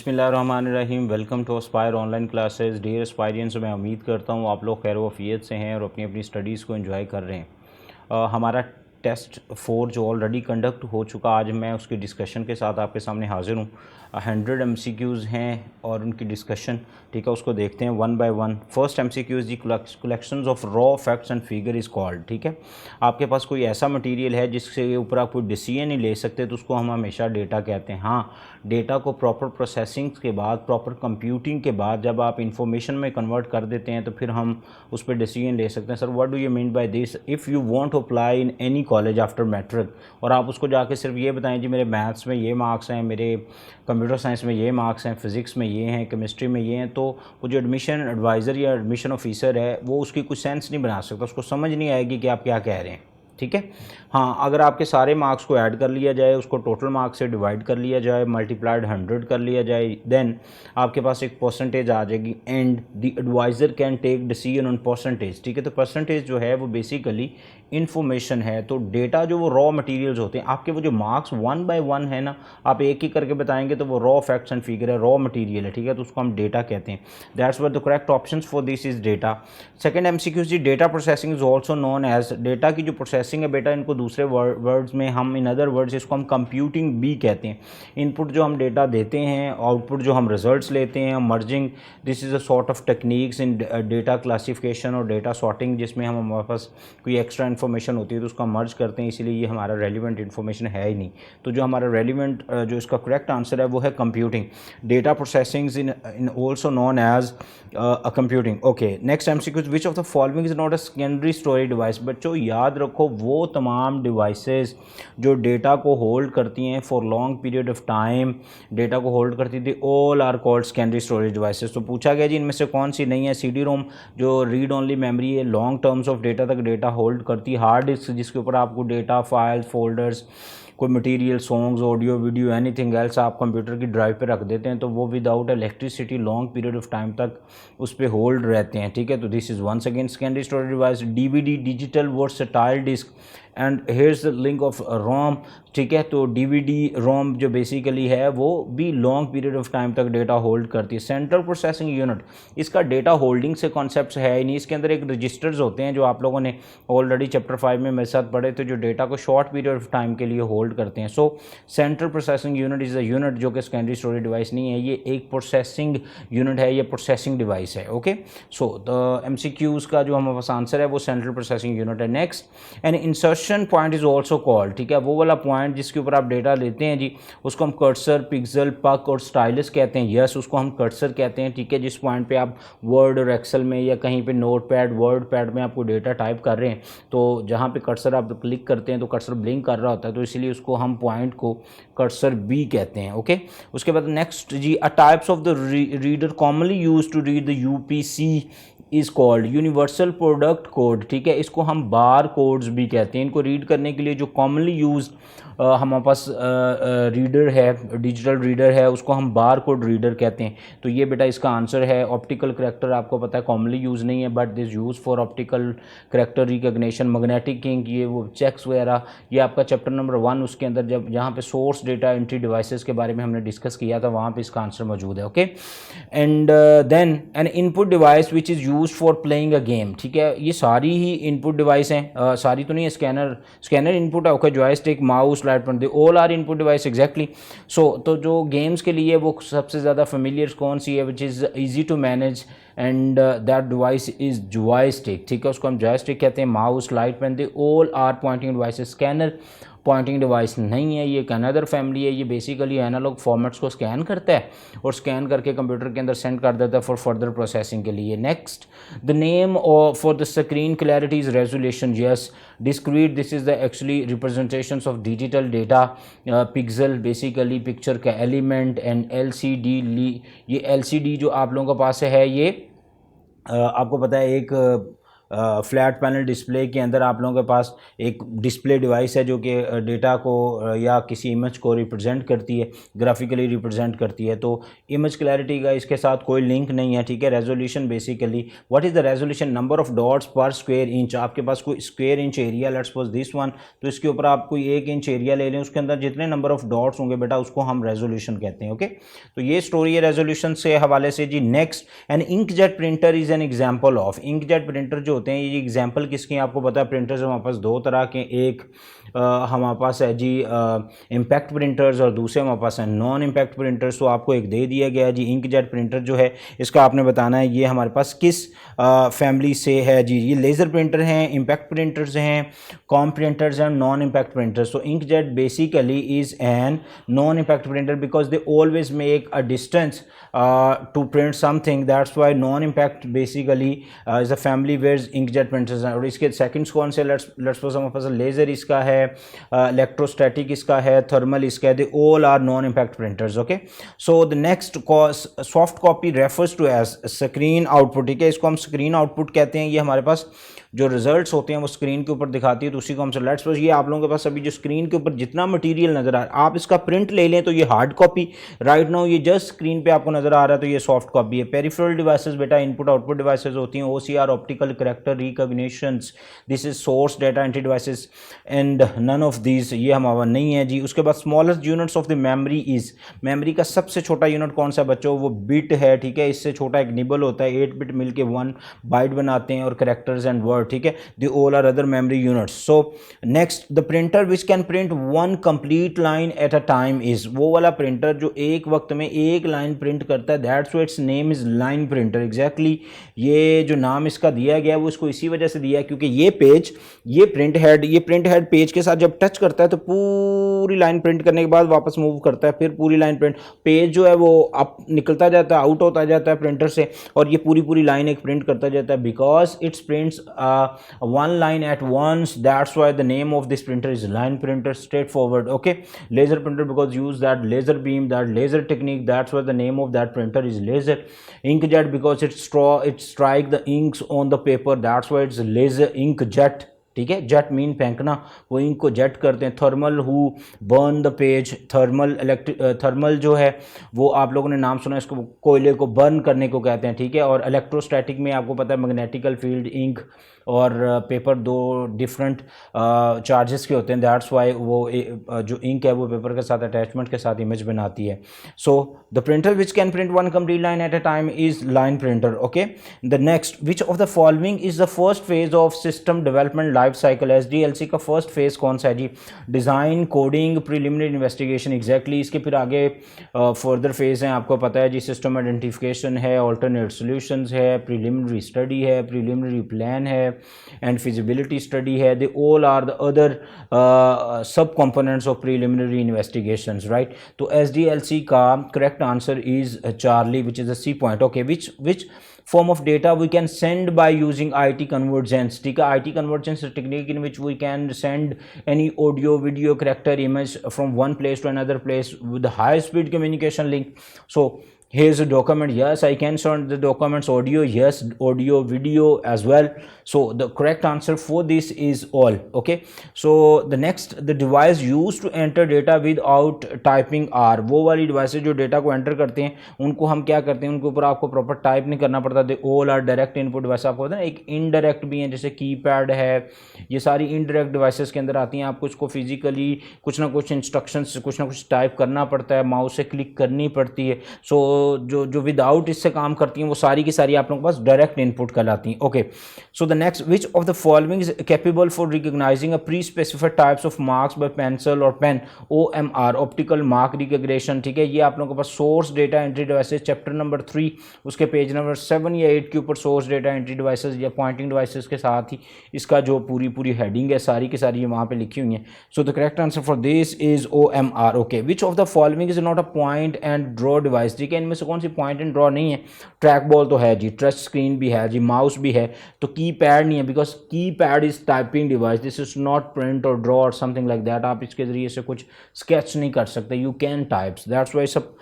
बिस्मिल्लाहिर्रहमानिर्रहीम। Welcome to Aspire online classes. Dear aspirians, मैं उम्मीद करता हूँ आप लोग खैर वफ़ियत से हैं और अपनी अपनी स्टडीज़ को एंजॉय कर रहे हैं। हमारा टेस्ट 4 जो ऑलरेडी कंडक्ट हो चुका, आज मैं उसकी डिस्कशन के साथ आपके सामने हाज़िर हूँ। 100 MCQs हैं और उनकी डिस्कशन, ठीक है, उसको देखते हैं one by one. First MCQ is the collections of raw facts and figure is called. ठीक है, आपके पास कोई ऐसा मटेरियल है जिसके ऊपर आप कोई डिसीजन नहीं ले सकते तो उसको हम हमेशा डेटा कहते हैं। हाँ, डेटा को प्रॉपर प्रोसेसिंग के बाद, प्रॉपर कंप्यूटिंग के बाद जब आप इंफॉर्मेशन में कन्वर्ट कर देते हैं तो फिर हम उस पर डिसीजन ले सकते हैं। Sir, what do you mean by this? If you want to apply in any college after matric, और आप उसको जाके सिर्फ ये बताएं जी मेरे मैथ्स में ये मार्क्स हैं, मेरे कंप्यूटर साइंस में ये मार्क्स हैं, फिज़िक्स में ये हैं, केमिस्ट्री में ये हैं, तो वो जो एडमिशन एडवाइज़र या एडमिशन ऑफिसर है वो उसकी कुछ सेंस नहीं बना सकता, उसको समझ नहीं आएगी कि आप क्या कह रहे हैं। ठीक है, हाँ, अगर आपके सारे मार्क्स को ऐड कर लिया जाए, उसको टोटल मार्क्स से डिवाइड कर लिया जाए, मल्टीप्लाइड 100 कर लिया जाए, देन आपके पास एक परसेंटेज आ जाएगी and the advisor can take decision on percentage. ठीक है, तो परसेंटेज जो है वो बेसिकली इन्फॉर्मेशन है। तो डेटा जो वो रॉ मटेरियल्स होते हैं, आपके वो जो मार्क्स वन बाय वन है ना, आप एक ही करके बताएंगे तो वो रॉ फैक्ट्स एंड फिगर है, रॉ मटेरियल है। ठीक है, तो उसको हम डेटा कहते हैं। That's what the correct options for this is data. Second MCQ जी, data processing is also known as, data की जो प्रोसेसिंग है बेटा, इनको दूसरे वर्ड्स में हम, इन अदर वर्ड्स, इसको हम कंप्यूटिंग भी कहते हैं। इनपुट जो हम डेटा देते हैं, आउटपुट जो हम रिजल्ट्स लेते हैं, merging, this is a sort of techniques in data classification और डेटा सॉर्टिंग, जिसमें हम हमारे पास कोई एक्स्ट्रा इन्फॉर्मेशन होती है तो उसको मर्ज करते हैं, इसीलिए ये हमारा रेलिवेंट इन्फॉर्मेशन है ही नहीं। तो जो हमारा रेलिवेंट जो इसका करेक्ट आंसर है वो है computing. Data processing in also known edge computing. Okay, next MCQ, which of the following is not a secondary storage device. बच्चों याद रखो, वो तमाम डिवाइसेस जो डेटा को होल्ड करती हैं for long period of time, data को होल्ड करती थी, all are called secondary storage devices. तो पूछा गया जी इनमें से कौन सी नहीं है? CD-ROM जो रीड ओनली मेमोरी है, लॉन्ग टर्म्स ऑफ डेटा तक डेटा होल्ड करती है। हार्ड डिस्क जिसके ऊपर आपको डेटा, फाइल्स, फोल्डर्स, कोई material, songs, audio, video, anything else आप कंप्यूटर की ड्राइव पे रख देते हैं तो वो without electricity long period of time तक उस पर होल्ड रहते हैं। ठीक है, तो this is once again secondary storage device. DVD digital versatile disc and hairs the link of ROM. ठीक है, तो DVD रोम जो बेसिकली है वो भी लॉन्ग पीरियड ऑफ टाइम तक डेटा होल्ड करती है। सेंट्रल प्रोसेसिंग यूनिट, इसका डेटा होल्डिंग से कॉन्सेप्ट है ही नहीं। इसके अंदर एक रजिस्टर्स होते हैं जो आप लोगों ने ऑलरेडी चैप्टर 5 में मेरे साथ पढ़े थे, जो डेटा को शॉर्ट पीरियड ऑफ टाइम के लिए होल्ड करते हैं। सो central processing unit is a unit जो कि सेकेंडरी स्टोरेज डिवाइस नहीं है, ये एक प्रोसेसिंग यूनिट है, ये प्रोसेसिंग डिवाइस है। ओके, सो द MCQs का जो हमारे पास आंसर है वो सेंट्रल प्रोसेसिंग यूनिट है। Next, an insertion point is also called. ठीक है, वो वाला पॉइंट जिसके ऊपर आप डेटा लेते हैं जी, उसको हम कर्सर, पिक्सल, पक और स्टाइलस कहते हैं। यस, उसको हम कर्सर कहते हैं। ठीक है, जिस पॉइंट पे आप वर्ड और एक्सेल में या कहीं पे नोट पैड, वर्ड पैड में आपको डेटा टाइप कर रहे हैं, तो जहाँ पे कर्सर आप क्लिक करते हैं तो कर्सर ब्लिंक कर रहा होता है, तो इसीलिए उसको हम पॉइंट को कर्सर भी कहते हैं। ओके, उसके बाद नेक्स्ट जी, a types of the reader commonly use to read the UPC is called universal product code. ठीक है, इसको हम बार कोड्स भी कहते हैं। इनको रीड करने के लिए जो कॉमनली यूज हमारे पास रीडर है, डिजिटल रीडर है, उसको हम बार कोड रीडर कहते हैं। तो ये बेटा इसका आंसर है। ऑप्टिकल करेक्टर आपको पता है कॉमनली यूज़ नहीं है, but this use for optical character recognition. Magnetic ink, ये वो चेक्स वगैरह, ये आपका चैप्टर नंबर 1 उसके अंदर जब जहाँ पे सोर्स डेटा एंट्री डिवाइसेस के बारे में हमने डिस्कस किया था, वहाँ पे इसका आंसर मौजूद है। Okay, and then an input device which is use for playing a game. ठीक है, ये सारी ही इनपुट डिवाइस हैं, सारी तो नहीं है। स्कैनर इनपुट है। Okay, joystick, mouse, light point, they all are input device. Exactly. So तो जो गेम्स के लिए वो सबसे ज़्यादा फेमिलियर कौन सी है, which is easy to manage, and that device is joystick. ठीक है, उसको हम जॉयस्टिक कहते हैं। Mouse, light pen, they all are pointing devices. Scanner pointing device नहीं है, ये एक अनदर फैमिली है। ये बेसिकली एनालॉग फॉर्मेट्स को स्कैन करता है और स्कैन करके कंप्यूटर के अंदर सेंड कर देता है फॉर फर्दर प्रोसेसिंग के लिए। Next, the name for the screen clarity is resolution. Yes, discrete, this is the actually representations of digital data. Pixel basically picture का एलिमेंट, एंड LCD, ये LCD जो आप लोगों के पास है, ये आपको पता है एक फ्लैट पैनल डिस्प्ले के अंदर आप लोगों के पास एक डिस्प्ले डिवाइस है जो कि डेटा को या किसी इमेज को रिप्रेजेंट करती है, ग्राफिकली रिप्रेजेंट करती है। तो इमेज क्लैरिटी का इसके साथ कोई लिंक नहीं है, ठीक है। Resolution basically what is the resolution, number of dots पर स्क्वायर इंच। आपके पास कोई square inch area, let's suppose this one, तो इसके ऊपर आप कोई 1 इंच एरिया ले लें, उसके अंदर जितने नंबर ऑफ डॉट्स होंगे बेटा उसको हम रेजोल्यूशन कहते हैं, ओके। तो ये स्टोरी है रेजोल्यूशन से हवाले से जी। Next, an inkjet printer is an example of. Inkjet printer जो होते हैं ये एग्जाम्पल किसके हैं आपको पता है। प्रिंटर्स हमारे पास दो तरह के, एक हमारे पास है जी इम्पैक्ट प्रिंटर्स और दूसरे हमारे पास है नॉन इम्पैक्ट प्रिंटर्स। तो आपको एक दे दिया गया है जी इंकजेट प्रिंटर जो है इसका आपने बताना है ये हमारे पास किस फैमिली से है जी। ये लेज़र प्रिंटर हैं, इम्पैक्ट प्रिंटर्स हैं, कॉम प्रिंटर्स हैं, नॉन इम्पैक्ट प्रिंटर्स। तो inkjet basically is an non impact printer because they always make a distance to print something, that's why non-impact basically is a family where inkjet printers हैं। और इसके seconds कौन से, let's suppose हमारे पास laser इसका है, electrostatic इसका है, थर्मल इसका है, they all are non impact printers, okay. So the next soft copy refers to as screen output, ठीक है। इसको हम स्क्रीन आउटपुट कहते हैं। ये हमारे पास जो रिजल्ट्स होते हैं वो स्क्रीन के ऊपर दिखाती है, तो उसी को हम लेट्स सपोज ये आप लोगों के पास अभी जो स्क्रीन के ऊपर जितना मटेरियल नज़र आ रहा है आप इसका प्रिंट ले लें तो ये हार्ड कॉपी, राइट नाउ ये जस्ट स्क्रीन पे आपको नज़र आ रहा है तो ये सॉफ्ट कॉपी है। पेरिफेरल डिवाइसेस बेटा इनपुट आउटपुट डिवाइसेस होती हैं, OCR optical character recognitions, this is source data entry devices and none of these, ये हमारा नहीं है जी। उसके बाद smallest units of the memory is, memory का सबसे छोटा यूनिट कौन सा बच्चों, वो बिट है, ठीक है। इससे छोटा एक निबल होता है, 8 बिट मिलके 1 बाइट बनाते हैं, और कैरेक्टर्स एंड वर्ड, ठीक है। The all are other memory units. So next, the printer which can print one complete line at a time is, वो वाला प्रिंटर जो एक वक्त में एक लाइन प्रिंट करता है, that's why its name is line printer. Exactly, ये जो नाम इसका दिया गया है वो इसको इसी वजह से दिया है क्योंकि ये पेज, ये प्रिंट हेड पेज के साथ जब टच करता है तो पूरी लाइन प्रिंट करने के बाद वापस मूव करता है, फिर पूरी लाइन प्रिंट, पेज जो है वो अप निकलता जाता है, आउट होता जाता है प्रिंटर से, और ये पूरी लाइन एक प्रिंट करता जाता है because it's prints one line at once, that's why the name of this printer is line printer, straightforward, okay. Laser printer because use that laser beam, that laser technique, that's why the name of that printer is laser. Inkjet because it strike the inks on the paper, that's why it's laser inkjet, ठीक है। Jet mean फेंकना, वो ink को jet करते हैं। Thermal who burn the page, thermal जो है वो आप लोगों ने नाम सुना, इसको कोयले को बर्न करने को कहते हैं, ठीक है। और इलेक्ट्रोस्टैटिक में आपको पता है मैग्नेटिकल फील्ड, इंक और पेपर दो डिफरेंट चार्जेस के होते हैं, दैट्स वाई वो जो इंक है वो पेपर के साथ अटैचमेंट के साथ इमेज बनाती है। So the printer which can print one complete line at a time is line printer, okay. The next, which of the following is the first phase of system development life cycle. SDLC का first phase कौन सा है जी, design, coding, preliminary investigation, exactly. इसके फिर आगे further phase हैं, आपको पता है जी, सिस्टम आइडेंटिफिकेशन है, ऑल्टरनेट सॉल्यूशंस है, प्रीलिमिनरी स्टडी है, प्रीलिमिनरी प्लान है, एंड फिजिबिलिटी स्टडी है। They all are the other sub components of preliminary investigations, right. तो SDLC का correct answer is Charlie, which is a C point, okay. Which form of data we can send by using IT convergence, ठीक है। IT convergence is a technique in which we can send any audio, video, character, image from one place to another place with the high speed communication link. So here's a document, yes I can send the documents, audio, yes, audio, video as well. So the correct answer for this is all, okay. So the next, the device used to enter data without typing are, वो वाली devices जो data को enter करते हैं उनको हम क्या करते हैं, उनके ऊपर आपको प्रॉपर टाइप नहीं करना पड़ता, they all are direct input device. आपको पता है एक इनडायरेक्ट भी है, जैसे कीपैड है, ये सारी इनडायरेक्ट डिवाइसेस के अंदर आती हैं। आपको इसको फिजिकली कुछ ना कुछ इंस्ट्रक्शंस, कुछ ना कुछ टाइप करना पड़ता है, माउस से क्लिक करनी पड़ती है। सो जो विदाउट इससे काम करती हैं वो सारी की सारी आप लोगों के पास डायरेक्ट इनपुट कहलाती हैं, okay. So the next, which of the following is capable for recognizing a pre specified types of marks by pencil और pen, OMR, optical mark recognition, ठीक है। ये आप लोगों के पास source data entry devices, chapter number 3 उसके page number 7 या 8 के ऊपर सोर्स डेटा एंट्री डिवाइसेस या पॉइंटिंग डिवाइसेस के साथ ही इसका जो पूरी हेडिंग है सारी की सारी वहाँ पे लिखी हुई है। So the correct answer for this is OMR, okay. Which of the following is not a point and draw device, ठीक है। इनमें से कौन सी पॉइंट एंड ड्रॉ नहीं है, ट्रैक बॉल तो है जी, टच स्क्रीन भी है जी, माउस भी है, तो की पैड नहीं है बिकॉज की pad is typing device, this is not print और ड्रॉ और समथिंग लाइक दैट। आप इसके जरिए से कुछ स्केच नहीं कर सकते, you can types, that's why सब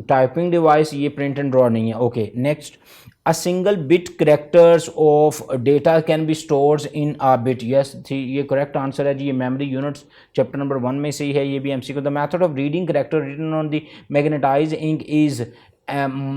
टाइपिंग डिवाइस, ये प्रिंट एंड ड्रॉ नहीं है, okay. Next, A single bit characters of data can be stored in a bit. Yes थी, ये करेक्ट आंसर है जी, ये मेमोरी यूनिट्स चैप्टर नंबर 1 में से ही है, ये भी MCQ. The method of reading character written on the magnetize ink is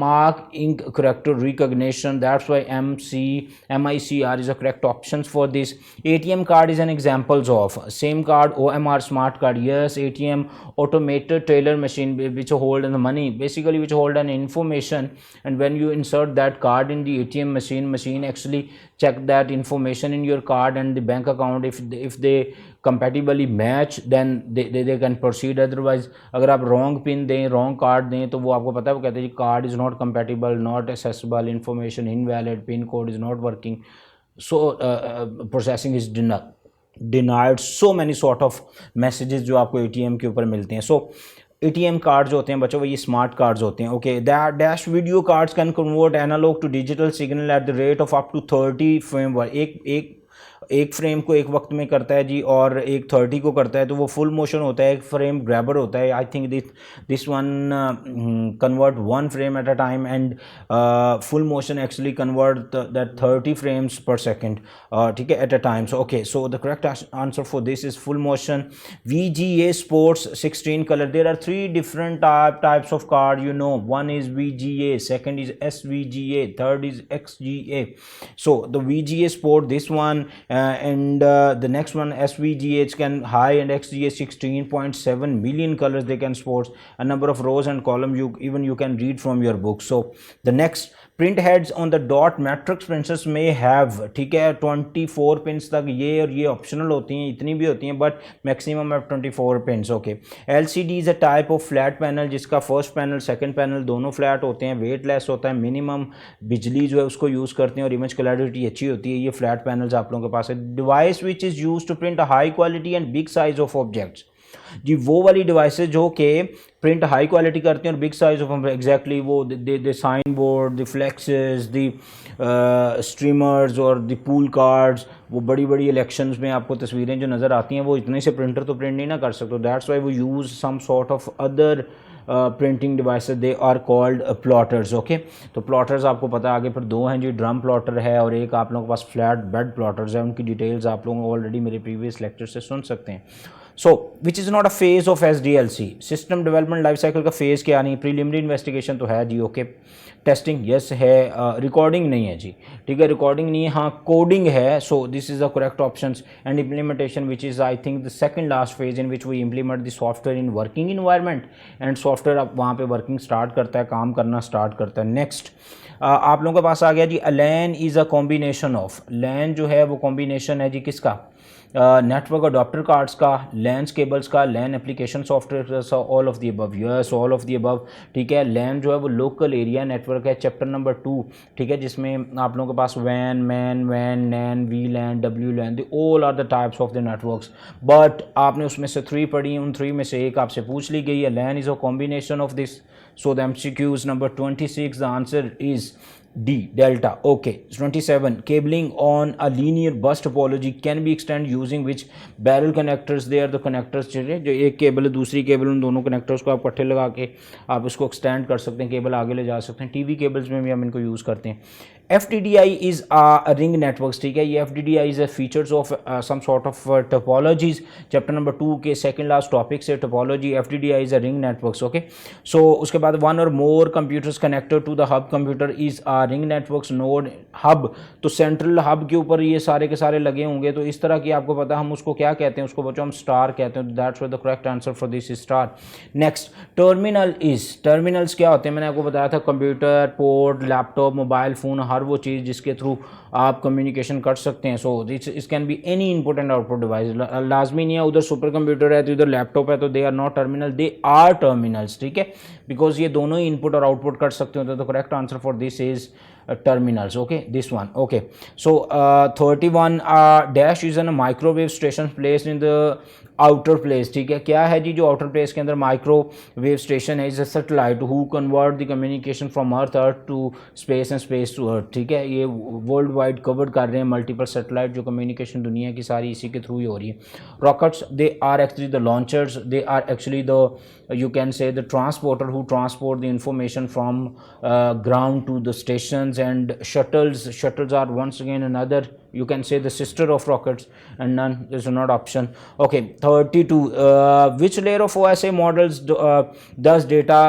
mark ink character recognition. That's why MICR is a correct options for this. ATM card is an examples of same card. OMR smart card, yes. ATM automated teller machine which hold the money, basically which hold an information, and when you insert that card in the ATM machine actually check that information in your card and the bank account. If they compatibly match then they can proceed. Otherwise अगर आप wrong pin दें, wrong card दें, तो वो आपको पता है, वो कहते हैं जी card is not compatible, not accessible, information invalid, pin code is not working, so processing is denied, so many sort of messages जो आपको ATM के ऊपर मिलते हैं. So ATM कार्ड जो होते हैं बच्चों, वो ये स्मार्ट कार्ड्स होते हैं. Okay, dash video cards can convert analog to digital signal at the rate of up to 30 frame. एक फ्रेम को एक वक्त में करता है जी, और एक 30 को करता है, तो वो फुल मोशन होता है. एक फ्रेम ग्रैबर होता है. I think this one convert 1 frame eight a time, and full motion actually convert that 30 frames पर सेकेंड, ठीक है, eight a time. So okay, so the correct answer for this is full motion. VGA sports 16 color. There are 3 different types of card, you know. One is VGA, second is SVGA, third is XGA. So the VGA sport, this one, and the next one SVGH can high, and XGA 16.7 million colors they can sport, a number of rows and column you can read from your book. So the next, print heads on the dot matrix printers may have, ठीक है, 24 pins तक. ये और ये optional होती हैं, इतनी भी होती हैं, बट मैक्सिमम है 24 pins. Okay, LCD is a type of flat panel जिसका फर्स्ट पैनल सेकंड पैनल दोनों फ्लैट होते हैं, वेटलेस होता है, मिनिमम बिजली जो है उसको यूज़ करते हैं, और इमेज क्लैरिटी अच्छी होती है. ये फ्लैट पैनल्स आप लोगों के पास है. Device which is use to print high quality and big size of objects जी, वो वाली डिवाइसेस जो कि प्रिंट हाई क्वालिटी करते हैं और बिग साइज ऑफ एग्जैक्टली वो the sign board, the flexes, the streamers और द पूल कार्ड्स, वो बड़ी बड़ी इलेक्शंस में आपको तस्वीरें जो नज़र आती हैं, वो इतने से प्रिंटर तो प्रिंट नहीं ना कर सकते. दैट्स वाई वो use some sort of other printing devices, they are called plotters. Okay, तो प्लॉटर्स आपको पता है, आगे फिर 2 हैं जी, ड्रम प्लॉटर है और एक आप लोगों के पास फ्लैट बेड प्लॉटर्स है. उनकी डिटेल्स आप लोग ऑलरेडी मेरे प्रीवियस लेक्चर से सुन सकते हैं. So which is not a phase of SDLC. System development life cycle का फेज़ क्या नहीं. प्रीलिमिनरी इन्वेस्टिगेशन तो है जी, ओके. टेस्टिंग यस है. रिकॉर्डिंग नहीं है जी, ठीक है, रिकॉर्डिंग नहीं है. हाँ, कोडिंग है. So this is the correct options. And implementation which is I think the second last phase in which we implement the software in working environment, and software अब वहाँ पे वर्किंग स्टार्ट करता है, काम करना स्टार्ट करता है. नेक्स्ट आप लोगों के पास आ गया जी, लैन इज़ अ कॉम्बिनेशन ऑफ. लैन जो है वो कॉम्बिनेशन है जी किसका, नेटवर्क अडॉप्टर कार्ड्स का, लैंस केबल्स का, लैन एप्लीकेशन सॉफ्टवेयर का, all of the above. Yes, all of the above, ठीक है. लैन जो है वो लोकल एरिया नेटवर्क है, चैप्टर नंबर 2, ठीक है, जिसमें आप लोगों के पास van, man, van, Nain, we LAN, W LAN, the all are the types of the networks. But आपने उसमें से 3 पढ़ी, उन 3 में से एक आपसे पूछ ली गई है. LAN is a combination of this. So the MCQs number 26, the answer is D, delta. Okay, 27. Cabling on a linear bus topology can be extended using which barrel connectors? They are the connectors जो एक cable है, दूसरी cable, उन दोनों connectors को आप इकट्ठे लगा के आप इसको एक्सटेंड कर सकते हैं, केबल आगे ले जा सकते हैं. टीवी केबल्स में भी हम इनको यूज़ करते हैं. FDDI is a ring networks, ठीक है. ये FDDI is a features of some sort of topologies. Chapter number 2 के सेकंड लास्ट टॉपिक से topology. FDDI is a ring networks. Okay, so उसके बाद वन और more computers connected to the hub computer is a ring networks. Node hub, तो central hub के ऊपर ये सारे के सारे लगे होंगे, तो इस तरह की आपको पता, हम उसको क्या कहते हैं, उसको बच्चों हम स्टार कहते हैं. That's the correct answer for this is star. Next, terminal is. Terminals क्या होते हैं, मैंने आपको बताया था, computer, port, laptop, mobile phone, हर वो चीज़ जिसके थ्रू आप कम्युनिकेशन कर सकते हैं. So this can be any input and output device. लाजमी नहीं है उधर सुपर कंप्यूटर है तो इधर लैपटॉप है तो they are not terminal, they are terminals, ठीक है, बिकॉज ये दोनों ही इनपुट और आउटपुट कर सकते होते हैं. तो correct answer for this is terminals. Okay, this one. Okay, so 31, dash is a microwave station placed in the outer place, ठीक है। क्या है जी जो आउटर प्लेस के अंदर माइक्रोवेव स्टेशन है, is a satellite who convert the communication from earth to space and space to earth, ठीक है। ये वर्ल्ड वाइड कवर कर रहे हैं मल्टीपल सैटेलाइट, जो कम्युनिकेशन दुनिया की सारी इसी के थ्रू ही हो रही है। Rockets they are actually the launchers, they are actually the you can say the transporter who transport the information from ground to the stations, and shuttles are once again another, you can say, the sister of rockets, and none is not option. Okay, 32 which layer of OSI models does data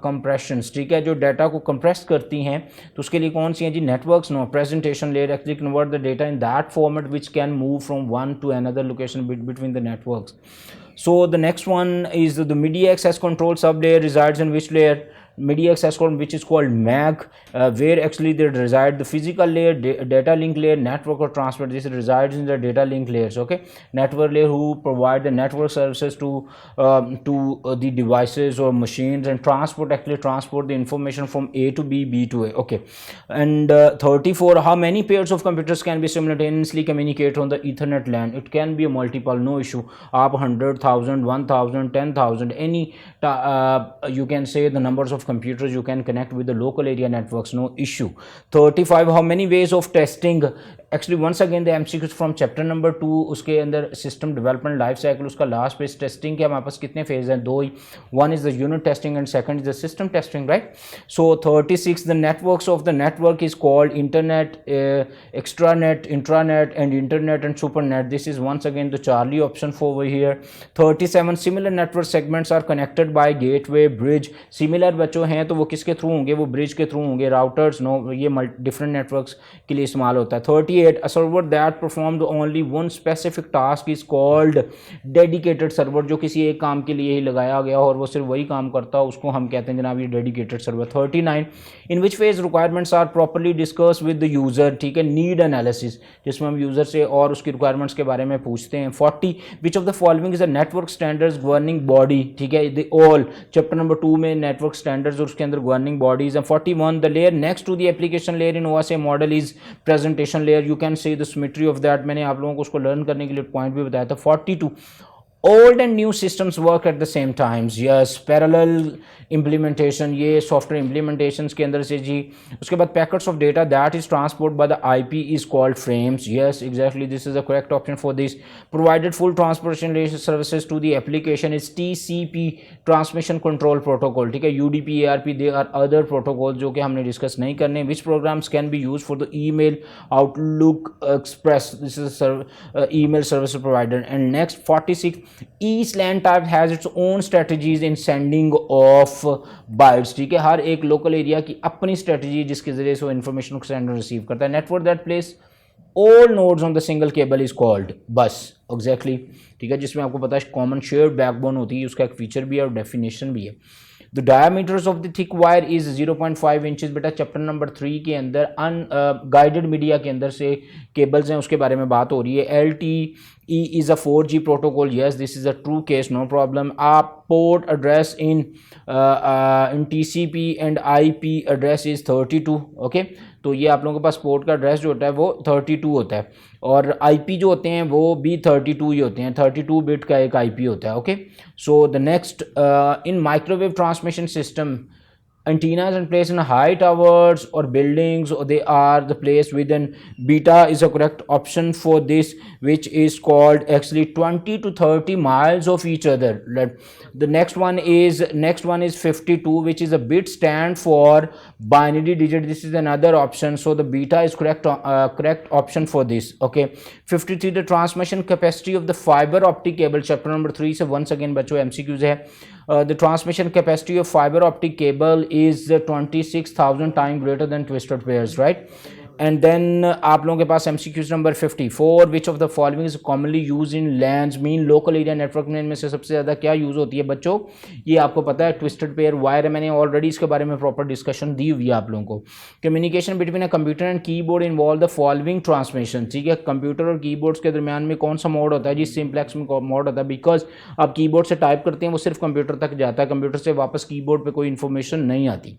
compressions, ठीक है। जो data को compress करती हैं तो उसके लिए कौन सी है जी, networks. No, presentation layer actually convert the data in that format which can move from one to another location between the networks. So the next one is the media access control sublayer resides in which layer? Media access control, which is called MAC, where actually they reside the physical layer, data link layer, network or transport. This resides in the data link layers. Okay, network layer who provide the network services to the devices or machines, and transport actually transport the information from A to B, B to A. Okay, and 34, how many pairs of computers can be simultaneously communicate on the Ethernet LAN? It can be a multiple, no issue. आप 100,000, 1,000, 10,000, any you can say the numbers of computers you can connect with the local area networks, no issue. 35, how many ways of testing? Actually once again the MCQs from chapter number 2, उसके अंदर system development life cycle, उसका last page testing के हमारे पास कितने phase हैं, दो ही। One is the unit testing and second is the system testing, right. So 36, the networks of the network is called internet, extranet, intranet and internet and supernet. This is once again the Charlie option for over here. 37, similar network segments are connected by gateway, bridge. Similar बच्चों हैं तो वो किसके through होंगे, वो bridge के through होंगे, routers, no, ये डिफरेंट नेटवर्क्स के लिए इस्तेमाल होता है। 38, a server that performed only one specific task is called dedicated server, जो किसी एक काम के लिए ही लगाया गया और वो सिर्फ वही काम करता है, उसको हम कहते हैं जनाब ये dedicated server. 39, in which phase requirements are properly discussed with the user, ठीक है, नीड एनालिसिस, जिसमें हम यूज़र से और उसकी रिक्वायरमेंट्स के बारे में पूछते हैं। 40, विच of the following is a network standards governing body, ठीक है, द ऑल चैप्टर नंबर 2 में नेटवर्क स्टैंडर्ड्स और उसके अंदर गवर्निंग बॉडीज हैं। 41, the layer next to the application layer in OSI model is presentation layer, you can see the symmetry of that, मैंने आप लोगों को उसको लर्न करने के लिए पॉइंट भी बताया था। 42, old and new systems work at the same times, yes, parallel implementation, ये सॉफ्टवेयर इम्प्लीमेंटेशन के अंदर से जी। उसके बाद packets of data that is transport by the IP is called frames, yes exactly, this is the correct option for this. Provided full transportation services to the application is TCP, transmission control protocol, ठीक है, UDP, ARP, they are other protocol जो कि हमने discuss नहीं करने। Which programs can be use for the email, Outlook, Express, this is email service provider. And next 46, each LAN type has its own strategies in sending of bytes, ठीक है, हर एक local area की अपनी strategy जिसके जरिए से वो information को सेंड और रिसीव करता है। Network that place all nodes on the single cable is called bus, exactly, ठीक है, जिसमें आपको पता है कॉमन शेयर्ड बैकबोन होती है, उसका एक फीचर भी है और डेफिनेशन भी है। The diameters of the thick wire is 0.5 inches, बेटा चैप्टर नंबर 3 के अंदर गाइडेड मीडिया के अंदर से केबल्स हैं उसके बारे में बात हो रही है। LTE is a 4G protocol, yes this is a true case, no problem. आप port address in TCP and IP address is 32, okay, तो ये आप लोगों के पास पोर्ट का एड्रेस जो होता है वो 32 होता है और IP जो होते हैं वो भी 32 ही होते हैं, 32 बिट का एक IP होता है, okay. So the next, in microwave transmission system antennas and placed in high towers or buildings, or they are the place within, beta is a correct option for this, which is called actually 20 to 30 miles of each other. The next one is 52, which is a bit stand for binary digit, this is another option, so the beta is correct option for this, okay। 53, the transmission capacity of the fiber optic cable, chapter number 3 से once again बच्चों MCQs है। The transmission capacity of fiber optic cable is 26,000 times greater than twisted pairs, right? And then आप लोगों के पास MCQs number 54, which of the following is commonly used in LANs, mean local area network में इनमें से सबसे ज़्यादा क्या use होती है बच्चों, ये आपको पता है ट्विस्टेड पेयर वायर है, मैंने ऑलरेडी इसके बारे में प्रॉपर डिस्कशन दी हुई है आप लोगों को। Communication between a computer and keyboard involve the following transmission, ठीक है, कंप्यूटर और कीबोर्ड्स के दरमियान में कौन सा मोड होता है जी, सिंप्लेक्स में मोड होता है, बिकॉज आप कीबोर्ड से टाइप करते हैं वो सिर्फ कंप्यूटर तक जाता है, कंप्यूटर से वापस कीबोर्ड पर कोई इन्फॉर्मेशन नहीं आती।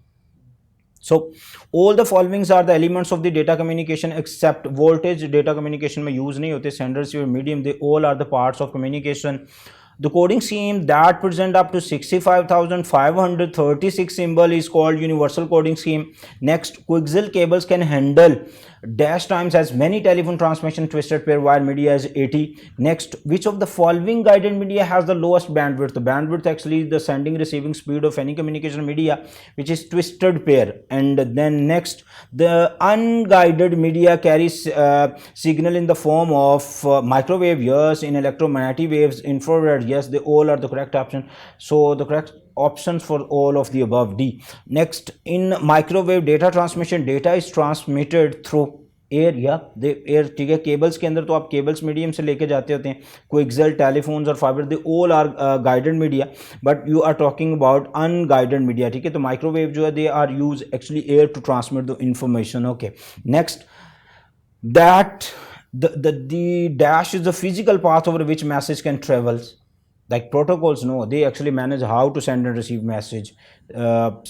So all the followings are the elements of the data communication except voltage. Data communication में use नहीं होते, sender receiver medium, they all are the parts of communication. The coding scheme that present up to 65,536 symbol is called universal coding scheme. Next, coaxial cables can handle dash times as many telephone transmission twisted pair wire media as 80. Next, which of the following guided media has the lowest bandwidth? The bandwidth actually is the sending receiving speed of any communication media which is twisted pair. And then next, the unguided media carries signal in the form of microwave, yes, in electromagnetic waves, infrared, yes, they all are the correct option. So the correct options for all of the above, D. Next, in microwave data transmission, data is transmitted through air या दे air, ठीक है. Cables के अंदर तो आप cables medium से लेके जाते होते हैं, कोएक्सियल, टेलीफोन्स और fibre, they all are guided media, but you are talking about unguided media, ठीक है. तो माइक्रोवेव जो है they are use actually air to transmit the information. Okay, next, that the dash is the physical path over which message can travels. Like protocols, no, they actually manage how to send and receive message.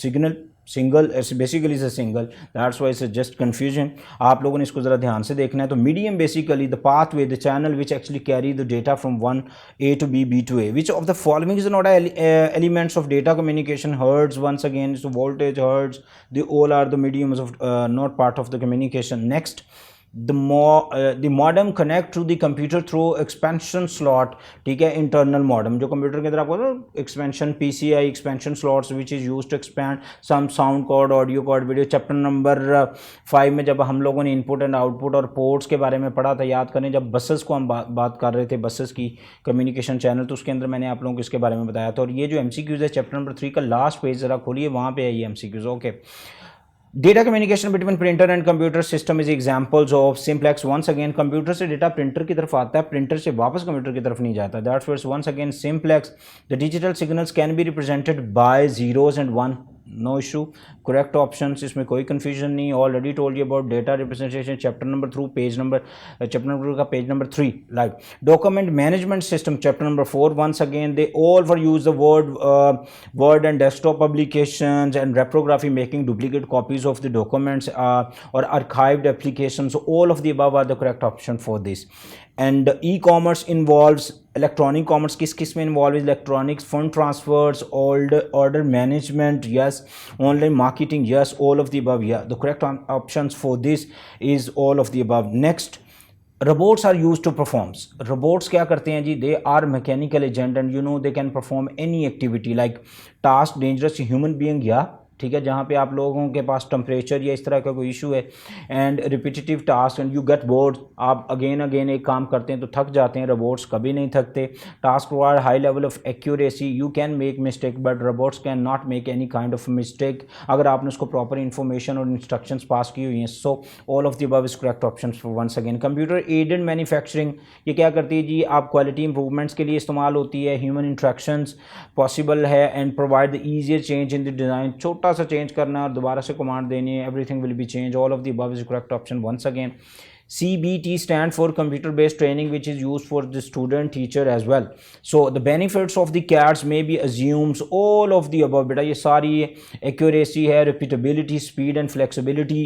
Signal single, basically is a single, that's why it's just confusion. आप लोगों ने इसको ज़रा ध्यान से देखना है. तो medium basically the pathway, the channel which actually carry the data from one A to B, B to A. Which of the following is not elements of data communication? Hertz, once again, so voltage, hertz, they all are the mediums of not part of the communication. Next, the modem connect to the computer through expansion slot, ठीक है. internal modem जो computer के अंदर आपको expansion PCI expansion slots which is used to expand some sound code, audio code, video. Chapter number 5 में जब हम लोगों ने इनपुट एंड आउटपुट और पोर्ट्स के बारे में पढ़ा था, याद करें, जब बसेस को हम बात कर रहे थे, बसेस की कम्युनिकेशन चैनल, तो उसके अंदर मैंने आप लोगों को इसके बारे में बताया था. और ये जो MCQs है चैप्टर नंबर 3 का लास्ट पेज ज़रा खोलिए, वहाँ पे है ये MCQs. Okay, data communication between printer and computer system is examples of simplex. Once again, computer से डेटा प्रिंटर की तरफ आता है, प्रिंटर से वापस कंप्यूटर की तरफ नहीं जाता. That's what's once again simplex. The digital signals can be represented by zeros and one. No issue, correct options, इसमें कोई कंफ्यूजन नहीं. Already told you about data representation chapter number through page number, chapter number का page number 3. Like document management system chapter number 4. Once again they all for use the word and desktop applications and reprography, making duplicate copies of the documents और archived applications. So all of the above are the correct option for this. And e-commerce involves electronic commerce. किस में involve is electronics, fund transfers, order management, yes, online marketing, yes, all of the above. Yeah, the correct options for this is all of the above. Next, robots are used to perform. Robots क्या करते हैं जी? They are mechanical agent and you know they can perform any activity like task dangerous to human being, yeah, ठीक है, जहाँ पे आप लोगों के पास टेम्परेचर या इस तरह का कोई इशू है, and repetitive task and you get bored. आप अगेन एक काम करते हैं तो थक जाते हैं, रोबोट्स कभी नहीं थकते. Task require high level of accuracy, you can make mistake but robots can not make any kind of mistake अगर आपने उसको प्रॉपर इन्फॉर्मेशन और इंस्ट्रक्शंस पास की हुई हैं. So all of the above is correct options for once again. Computer aided manufacturing, ये क्या करती है जी? आप क्वालिटी इंप्रूवमेंट्स के लिए इस्तेमाल होती है. ह्यूमन इंट्रैक्शंस पॉसिबल है and provide the easier change in the design. छोटा सा चेंज करना और दोबारा से कमांड देनी है, everything will be change. All of the above is correct option once again. CBT stand for computer based training which is used for the student teacher as well. So the benefits of the CADs may be assumes all of the above. बेटा ये सारी accuracy है, repeatability, speed and flexibility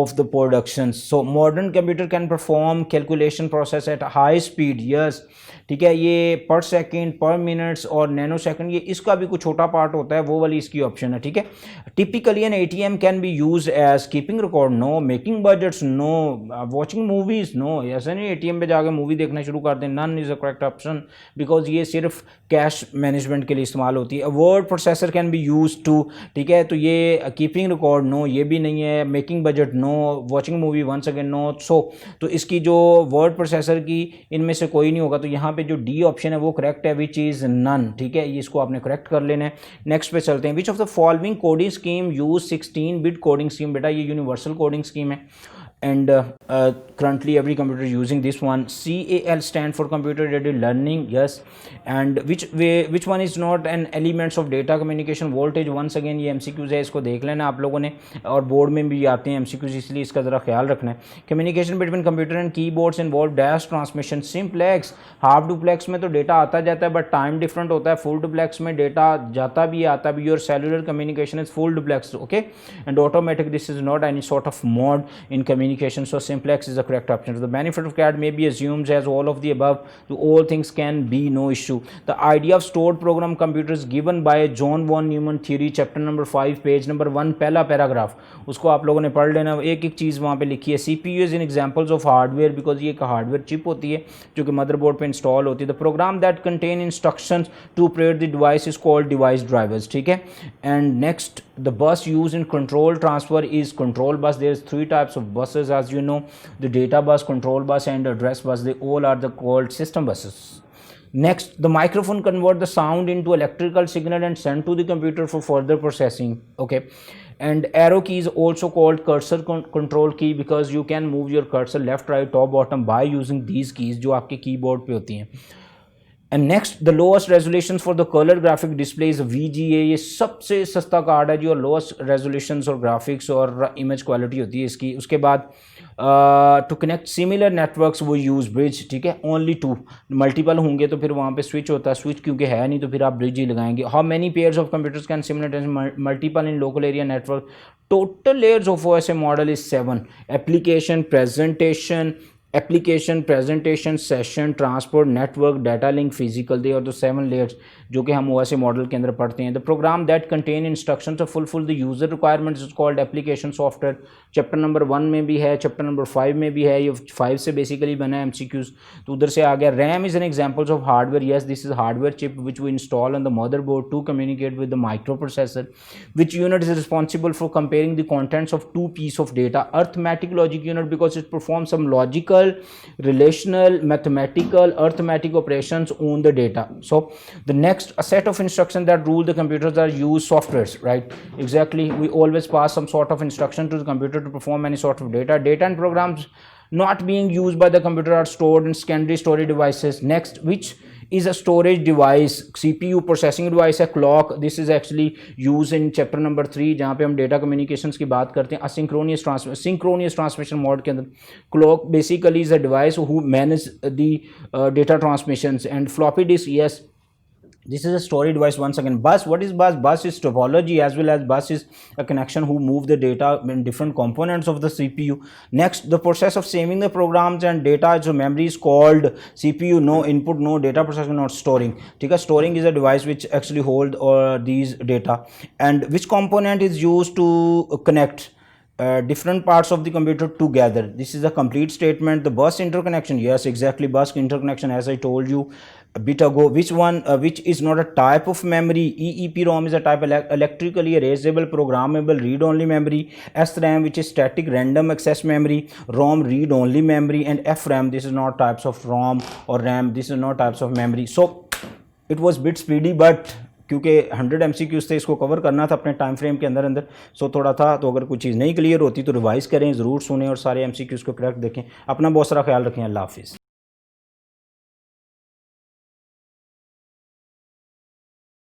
of the productions. So modern computer can perform calculation process at high speed, yes, ठीक है. ये पर second, पर minutes और नैनो सेकेंड, ये इसका भी कुछ छोटा पार्ट होता है, वो वाली इसकी ऑप्शन है, ठीक है. Typically an ATM can be use as keeping record, no. Making budgets, no. Watching movies, no. ऐसा नहीं ATM पे जाकर मूवी देखना शुरू कर दें, none is a correct option because ये सिर्फ कैश मैनेजमेंट के लिए इस्तेमाल होती है. Word processor can be use to, ठीक है. तो ये कीपिंग रिकॉर्ड, नो, ये भी नहीं है. Making budget, no. Watching movie, once again, no. So तो इसकी जो वर्ड प्रोसेसर की इनमें से कोई नहीं होगा. तो यहाँ पे जो डी ऑप्शन है वो करेक्ट है, विच इज़ नन, ठीक है. ये इसको आपने करेक्ट कर लेना है. नेक्स्ट पे चलते हैं. विच of the following coding scheme use 16 bit coding scheme? बेटा ये यूनिवर्सल कोडिंग स्कीम है. and currently every computer using this one. CAL stand for computer aided learning, yes. And which one is not an elements of data communication voltage? once again ये MCQs है, इसको देख लेना आप लोगों ने, और बोर्ड में भी आते हैं MCQs, इसलिए इसका ज़रा ख्याल रखना है. Communication between computer and keyboards involve dash transmission. Simplex, half duplex में तो डेटा आता जाता है बट टाइम डिफरेंट होता है. फुल डुप्लेक्स में डेटा जाता भी आता भी. Your cellular communication is full duplex, okay. And automatic, this is not any sort of mode in communication, so simplex is the correct option. So the benefit of CAD may be assumed as all of the above, so all things can be no issue. The idea of stored program computers given by John von Neumann theory, chapter number 5 page number 1 पहला paragraph, उसको आप लोगों ने पढ़ लेना. एक एक चीज़ वहाँ पे लिखी है. CPU is in examples of hardware because ये एक हार्डवेयर चिप होती है जो कि मदरबोर्ड पे इंस्टॉल होती है. The program that contain instructions to operate the device is called device drivers, ठीक है. And next, the bus used in control transfer is control bus. There is 3 types of buses, as you know: the data bus, control bus and address bus. They all are the called system buses. Next, the microphone convert the sound into electrical signal and send to the computer for further processing, okay. And arrow key is also called cursor control key because you can move your cursor left, right, top, bottom by using these keys जो आपके keyboard पे होती हैं. And next, the lowest resolution for the colour graphic displays VGA. ये सबसे सस्ता card है जो लोएस्ट रेजोल्यूशंस और ग्राफिक्स और इमेज क्वालिटी होती है इसकी. उसके बाद टू कनेक्ट सिमिलर नेटवर्क्स वो यूज़ ब्रिज, ठीक है. ओनली 2, मल्टीपल होंगे तो फिर वहाँ पे स्विच होता है. स्विच क्योंकि है नहीं तो फिर आप ब्रिज ही लगाएंगे. How many pairs of computers can simultaneously multiple in local area network. Total layers of OS model is 7. Application, presentation, session, transport, network, data link, physical. They और द 7 लेयर्स जो कि हम OS मॉडल के अंदर पढ़ते हैं. The program that contain instructions to fulfil the user requirements is called application software. Chapter number 1 में भी है, चैप्टर नंबर 5 में भी है. ये 5 से बेसिकली बना है MCQs, तो उधर से आ गया. RAM is an examples of hardware. Yes, this is hardware chip which we install on the motherboard to communicate with the micro processor. Which unit is responsible for comparing the contents of 2 piece of data. Arithmetic logic unit because it perform some logical, relational, mathematical, arithmetic operations on the data. So the next, a set of instructions that rule the computers are used softwares, right? Exactly, we always pass some sort of instruction to the computer to perform any sort of data and programs not being used by the computer are stored in secondary storage devices. Next, which is a storage device? CPU processing device है. clock, this is actually used in chapter number 3 जहाँ पे हम data communications की बात करते हैं. synchronous transmission mode के अंदर clock basically is a device who manage the data transmissions. And floppy disk, yes, this is a storage device. Once again, bus, what is bus? Bus is topology as well as bus is a connection who move the data in different components of the CPU. Next, the process of saving the programs and data, so memory is called CPU. No input, no data processing, not storing, ठीक है. storing is a device which actually hold these data. And which component is used to connect different parts of the computer together? This is a complete statement. The bus interconnection, yes, exactly, bus interconnection, as I told you a bit ago. Which one, which is not a type of memory? EEPROM is a type of electrically erasable programmable read-only memory. SRAM, which is static random access memory. ROM, read-only memory. And FRAM, this is not types of ROM or RAM, this is not types of memory. So it was bit speedy, but क्योंकि 100 MCQs थे, इसको cover करना था अपने time frame के अंदर सो थोड़ा था. तो अगर कोई चीज़ नहीं क्लियर होती तो रिवाइज़ करें, ज़रूर सुनें और सारे MCQs को करेक्ट देखें. अपना बहुत सारा ख्याल रखें. अल्लाह हाफिज़.